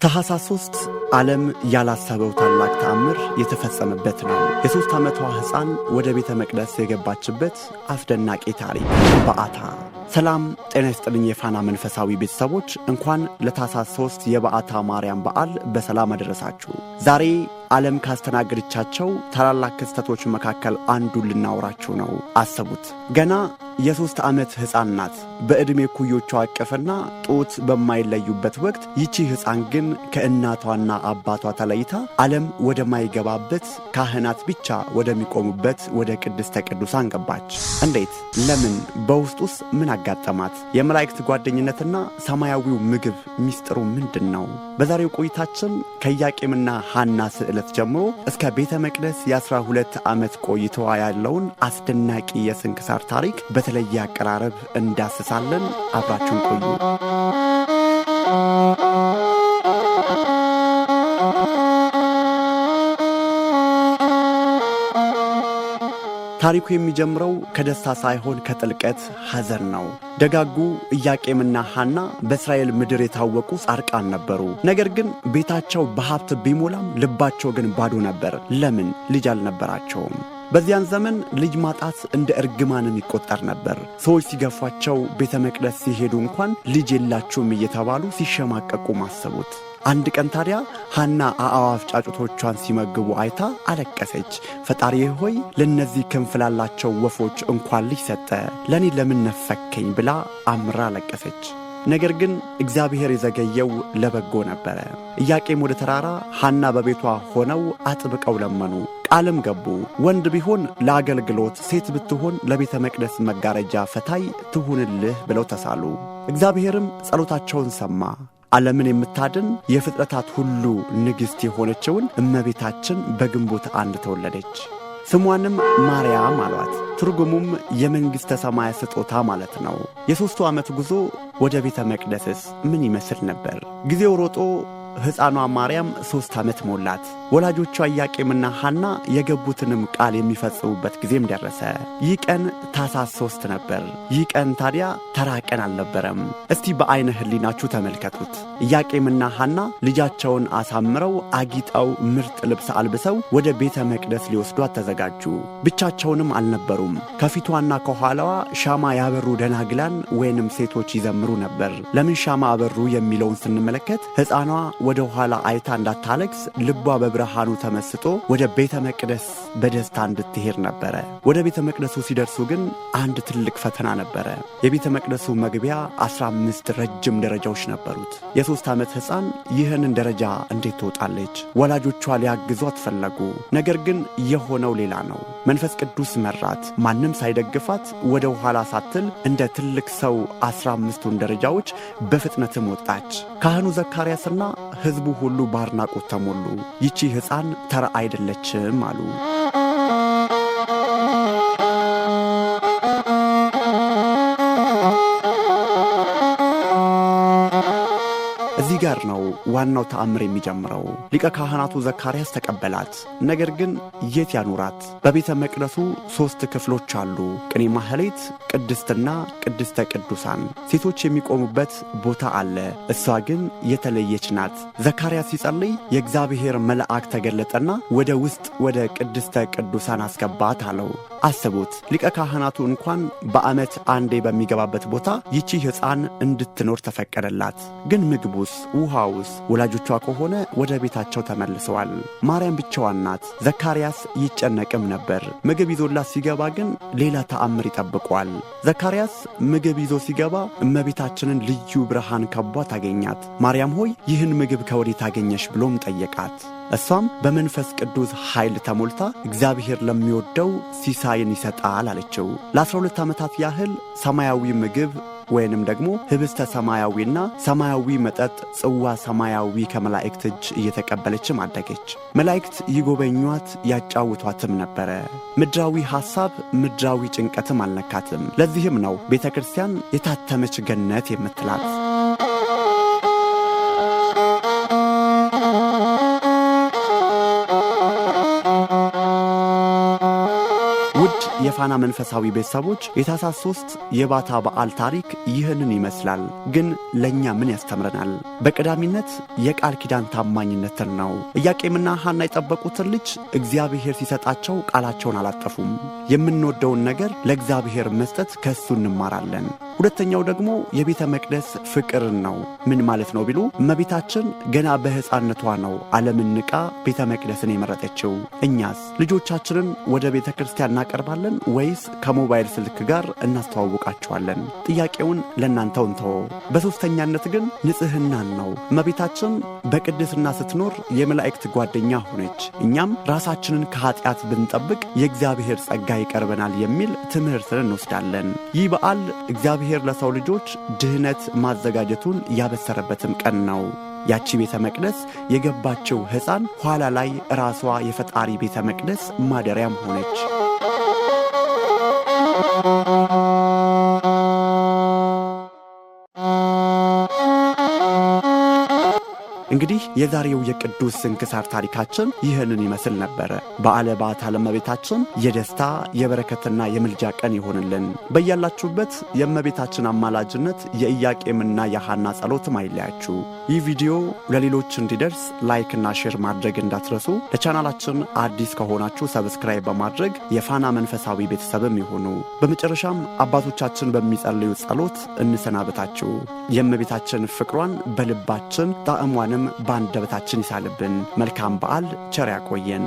ታኅሳስ 3 ዓለም ያላሰበው ታላቅ ተአምር የተፈጸመበት ነው። የ3 ዓመቷ ሕፃን ወደ ቤተ መቅደስ የገባችበት አስደናቂ ታሪክ በዓታ። ሰላም ጤና ይስጥልኝ የፋና መንፈሳዊ ቤተሰቦች፣ እንኳን ለታኅሳስ 3 የበዓታ ማርያም በዓል በሰላም አደረሳችሁ። ዛሬ ዓለም ካስተናገደቻቸው ታላላቅ ክስተቶች መካከል አንዱን ልናወራችሁ ነው። አሰቡት፣ ገና የ3 ዓመት ሕፃን ናት። በዕድሜ ኩዮቿ አቀፍና ጡት በማይለዩበት ወቅት ይቺ ሕፃን ግን ከእናቷና አባቷ ተለይታ ዓለም ወደማይገባበት ካህናት ብቻ ወደሚቆሙበት ወደ ቅድስተ ቅዱሳን ገባች። እንዴት? ለምን? በውስጡስ ምን አጋጠማት? የመላእክት ጓደኝነትና ሰማያዊው ምግብ ሚስጥሩ ምንድን ነው? በዛሬው ቆይታችን ከኢያቄምና ሐና ስዕለት ጀምሮ እስከ ቤተ መቅደስ የ12 ዓመት ቆይታዋ ያለውን አስደናቂ የስንክሳር ታሪክ በተለየ አቀራረብ እንዳስሳለን። አብራችሁን ቆዩ። ታሪኩ የሚጀምረው ከደስታ ሳይሆን ከጥልቀት ሐዘን ነው። ደጋጉ ኢያቄምና ሐና በእስራኤል ምድር የታወቁ ጻድቃን ነበሩ። ነገር ግን ቤታቸው በሀብት ቢሞላም ልባቸው ግን ባዶ ነበር። ለምን? ልጅ አልነበራቸውም። በዚያን ዘመን ልጅ ማጣት እንደ እርግማንም ይቆጠር ነበር። ሰዎች ሲገፏቸው ቤተ መቅደስ ሲሄዱ እንኳን ልጅ የላችሁም እየተባሉ ሲሸማቀቁ ማሰቡት። አንድ ቀን ታዲያ ሐና አዕዋፍ ጫጩቶቿን ሲመግቡ አይታ አለቀሰች። ፈጣሪዬ ሆይ ለነዚህ ክንፍ ላላቸው ወፎች እንኳን ልጅ ሰጠ፣ ለኔ ለምን ነፈከኝ ብላ አምራ አለቀሰች። ነገር ግን እግዚአብሔር የዘገየው ለበጎ ነበረ። ኢያቄም ወደ ተራራ፣ ሐና በቤቷ ሆነው አጥብቀው ለመኑ፣ ቃልም ገቡ። ወንድ ቢሆን ለአገልግሎት፣ ሴት ብትሆን ለቤተ መቅደስ መጋረጃ ፈታይ ትሁንልህ ብለው ተሳሉ። እግዚአብሔርም ጸሎታቸውን ሰማ። ዓለምን የምታድን የፍጥረታት ሁሉ ንግሥት የሆነችውን እመቤታችን በግንቦት 1 ተወለደች። ስሟንም ማርያም አሏት። ትርጉሙም የመንግሥተ ሰማይ ስጦታ ማለት ነው። የ3 ዓመት ጉዞ ወደ ቤተ መቅደስስ ምን ይመስል ነበር? ጊዜው ሮጦ ሕፃኗ ማርያም 3 ዓመት ሞላት። ወላጆቿ ኢያቄምና ሐና የገቡትንም ቃል የሚፈጽሙበት ጊዜም ደረሰ። ይህ ቀን ታኅሳስ 3 ነበር። ይህ ቀን ታዲያ ተራ ቀን አልነበረም። እስቲ በዐይነ ሕሊናችሁ ተመልከቱት። ኢያቄምና ሐና ልጃቸውን አሳምረው አጊጠው ምርጥ ልብስ አልብሰው ወደ ቤተ መቅደስ ሊወስዷት ተዘጋጁ። ብቻቸውንም አልነበሩም። ከፊቷና ከኋላዋ ሻማ ያበሩ ደናግላን ወይንም ሴቶች ይዘምሩ ነበር። ለምን ሻማ አበሩ የሚለውን ስንመለከት ሕፃኗ ወደ ኋላ አይታ እንዳታለቅስ ልቧ በብርሃኑ ተመስጦ ወደ ቤተ መቅደስ በደስታ እንድትሄድ ነበረ። ወደ ቤተ መቅደሱ ሲደርሱ ግን አንድ ትልቅ ፈተና ነበረ። የቤተ መቅደሱ መግቢያ 15 ረጅም ደረጃዎች ነበሩት። የ3 ዓመት ሕፃን ይህንን ደረጃ እንዴት ትወጣለች? ወላጆቿ ሊያግዟት ፈለጉ። ነገር ግን የሆነው ሌላ ነው። መንፈስ ቅዱስ መራት። ማንም ሳይደግፋት ወደ ኋላ ሳትል እንደ ትልቅ ሰው 15ቱን ደረጃዎች በፍጥነትም ወጣች። ካህኑ ዘካርያስና ሕዝቡ ሁሉ በአድናቆት ተሞሉ። ይቺ ሕፃን ተራ አይደለችም አሉ። እዚህ ጋር ነው ዋናው ተአምር የሚጀምረው። ሊቀ ካህናቱ ዘካርያስ ተቀበላት። ነገር ግን የት ያኑራት? በቤተ መቅደሱ 3 ክፍሎች አሉ። ቅኔ ማህሌት፣ ቅድስትና ቅድስተ ቅዱሳን። ሴቶች የሚቆሙበት ቦታ አለ። እሷ ግን የተለየች ናት። ዘካርያስ ሲጸልይ የእግዚአብሔር መልአክ ተገለጠና ወደ ውስጥ ወደ ቅድስተ ቅዱሳን አስገባት አለው። አስቡት፣ ሊቀ ካህናቱ እንኳን በዓመት አንዴ በሚገባበት ቦታ ይቺ ሕፃን እንድትኖር ተፈቀደላት። ግን ምግቡስ? ውሃውስ? ወላጆቿ ከሆነ ወደ ቤታቸው ተመልሰዋል። ማርያም ብቻዋን ናት። ዘካርያስ ይጨነቅም ነበር። ምግብ ይዞላት ሲገባ ግን ሌላ ተአምር ይጠብቋል። ዘካርያስ ምግብ ይዞ ሲገባ እመቤታችንን ልዩ ብርሃን ከቧት አገኛት። ማርያም ሆይ ይህን ምግብ ከወዴት አገኘሽ ብሎም ጠየቃት። እሷም በመንፈስ ቅዱስ ኃይል ተሞልታ እግዚአብሔር ለሚወደው ሲሳይን ይሰጣል አለችው። ለ12 ዓመታት ያህል ሰማያዊ ምግብ ወይንም ደግሞ ህብስተ ሰማያዊና ሰማያዊ መጠጥ ጽዋ ሰማያዊ ከመላእክት እጅ እየተቀበለችም አደገች። መላእክት ይጎበኟት ያጫውቷትም ነበረ። ምድራዊ ሐሳብ፣ ምድራዊ ጭንቀትም አልነካትም። ለዚህም ነው ቤተ ክርስቲያን የታተመች ገነት የምትላት። ውድ የፋና መንፈሳዊ ቤተሰቦች የታኅሳስ 3 የባታ በዓል ታሪክ ይህንን ይመስላል። ግን ለኛ ምን ያስተምረናል? በቀዳሚነት የቃል ኪዳን ታማኝነትን ነው። ኢያቄምና ሐና የጠበቁትን ልጅ እግዚአብሔር ሲሰጣቸው ቃላቸውን አላጠፉም። የምንወደውን ነገር ለእግዚአብሔር መስጠት ከሱ እንማራለን። ሁለተኛው ደግሞ የቤተ መቅደስ ፍቅርን ነው። ምን ማለት ነው ቢሉ እመቤታችን ገና በሕፃንነቷ ነው ዓለምን ንቃ ቤተ መቅደስን የመረጠችው። እኛስ ልጆቻችንን ወደ ቤተ ክርስቲያን እናቀርባለን ወይስ ከሞባይል ስልክ ጋር እናስተዋውቃቸዋለን? ጥያቄውን ለእናንተው እንተወው። በሦስተኛነት ግን ንጽሕናን ነው። እመቤታችን በቅድስና ስትኖር የመላእክት ጓደኛ ሆነች። እኛም ራሳችንን ከኃጢአት ብንጠብቅ የእግዚአብሔር ጸጋ ይቀርበናል የሚል ትምህርትን እንወስዳለን። ይህ በዓል እግዚአብሔር ለሰው ልጆች ድህነት ማዘጋጀቱን ያበሰረበትም ቀን ነው። ያቺ ቤተ መቅደስ የገባችው ሕፃን ኋላ ላይ ራሷ የፈጣሪ ቤተ መቅደስ ማደሪያም ሆነች። እንግዲህ የዛሬው የቅዱስ ስንክሳር ታሪካችን ይህንን ይመስል ነበር። በዓለ ባታ ለእመቤታችን የደስታ የበረከትና የምልጃ ቀን ይሆንልን። በያላችሁበት የእመቤታችን አማላጅነት የኢያቄምና የሐና ጸሎትም አይለያችሁ። ይህ ቪዲዮ ለሌሎች እንዲደርስ ላይክና ሼር ማድረግ እንዳትረሱ። ለቻናላችን አዲስ ከሆናችሁ ሰብስክራይብ በማድረግ የፋና መንፈሳዊ ቤተሰብም ይሁኑ። በመጨረሻም አባቶቻችን በሚጸልዩ ጸሎት እንሰናበታችሁ። የእመቤታችን ፍቅሯን በልባችን ጣዕሟንም በአንደበታችን ይሳልብን። መልካም በዓል፣ ቸር ያቆየን።